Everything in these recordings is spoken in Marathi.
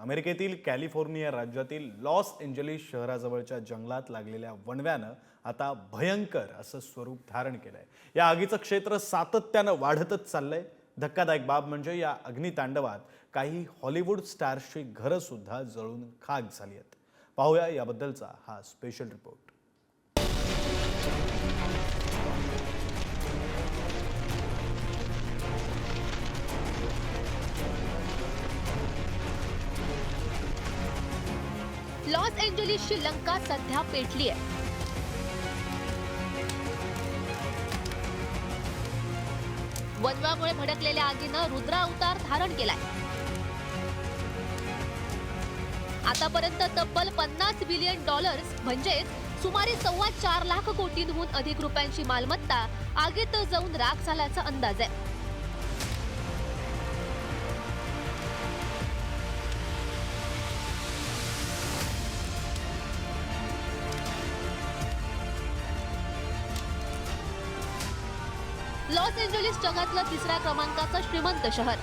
अमेरिकेतील कॅलिफोर्निया राज्यातील लॉस एंजलिस शहराजवळच्या जंगलात लागलेल्या वणव्यानं आता भयंकर असं स्वरूप धारण केलंय। या आगीचं क्षेत्र सातत्यानं वाढतच चाललंय। धक्कादायक बाब म्हणजे या अग्नितांडवात काही हॉलिवूड स्टार्सची घरं सुद्धा जळून खाक झाली आहेत। पाहूया याबद्दलचा हा स्पेशल रिपोर्ट। लॉस एंजलिसची लंका सध्या पेटली आहे। वणव्यामुळे भडकलेल्या आगीनं रुद्र अवतार धारण केलाय। आतापर्यंत तब्बल $50 बिलियन म्हणजेच सुमारे 4.25 लाख कोटींहून अधिक रुपयांची मालमत्ता आगीत जाऊन राख झाल्याचा अंदाज आहे। लॉस एंजलिस जगातलं 3ऱ्या क्रमांकाचं श्रीमंत शहर।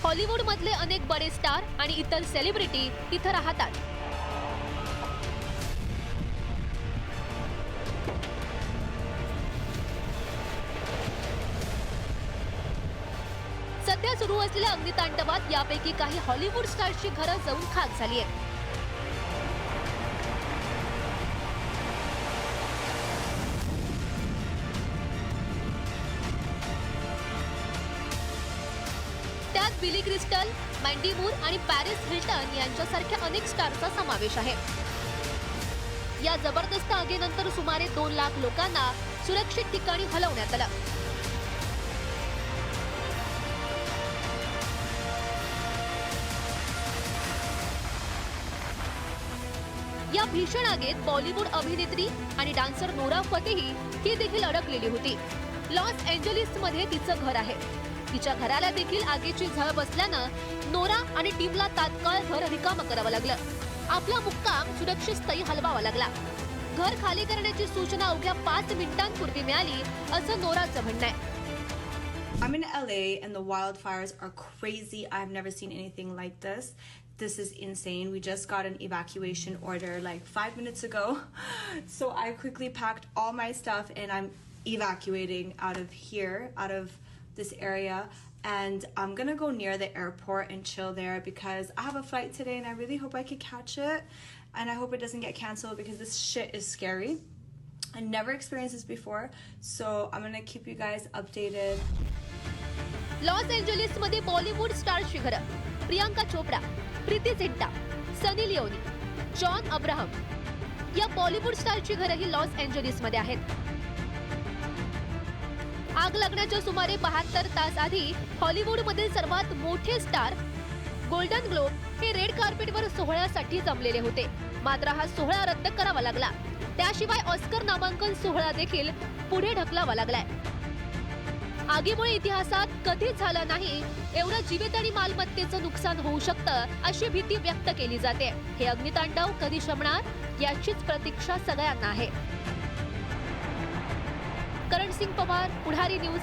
हॉलिवूड मधले अनेक बडे स्टार आणि इतर सेलिब्रिटी इथं राहतात। सध्या सुरू असलेल्या अग्नितांडवात यापैकी काही हॉलिवूड स्टार्सची घरं जळून खाक झाली आहेत। त्यात बिली क्रिस्टल, मँडी मूर आणि पॅरिस हिल्टन यांच्यासारख्या अनेक स्टारचा समावेश आहे। या जबरदस्त आगीनंतर सुमारे 2 लाख लोकांना सुरक्षित ठिकाणी हलवण्यात आलं। या भीषण आगीत बॉलिवूड अभिनेत्री आणि डान्सर नोरा फतेही ही देखील अडकलेली होती। लॉस एंजलिस मध्ये तिचं घर आहे। तिच्या घराला देखील आगीची झळ बसल्यानं नोरा आणि टीमला तात्काळ घर रिकामं करावं लागलं। आपला मुक्काम सुरक्षित स्थळी हलवावा लागला। घर खाली करण्याची सूचना अवघ्या 5 मिनिटांपूर्वी मिळाली असं नोराचं म्हणणं आहे। I'm in LA and the wildfires are crazy. I've never seen anything like this. This is insane. We just got an evacuation order like 5 minutes ago. So I quickly packed all my stuff and I'm evacuating out of here, out of this area. And I'm gonna go near the airport and chill there because I have a flight today and I really hope I can catch it. And I hope it doesn't get canceled because this shit is scary. I never experienced this before. So I'm gonna keep you guys updated. Los Angeles मध्ये बॉलिवूड स्टार्सची घरं प्रियांका चोपडा, प्रीती झिंटा, सनी लिओनी, जॉन अब्राहम या बॉलिवूड स्टारची घरंही लॉस एंजलिस मध्ये आहेत। आग लागण्याच्या सुमारे 72 तास आधी हॉलिवूड मधील सर्वात मोठे स्टार गोल्डन ग्लोब हे रेड कार्पेटवर सोहळ्यासाठी जमलेले होते। मात्र हा सोहळा रद्द करावा लागला। त्याशिवाय ऑस्कर नामांकन सोहळा देखील पुढे ढकलावा लागलाय। आगीमुळे इतिहासात कधीच झालं नाही एवढं जीवित आणि मालमत्तेचं नुकसान होऊ शकतं अशी भीती व्यक्त केली जाते। हे अग्नितांडव कधी शमणार याचीच प्रतीक्षा सगळ्यांना आहे। करण सिंग पवार, पुढारी न्यूज।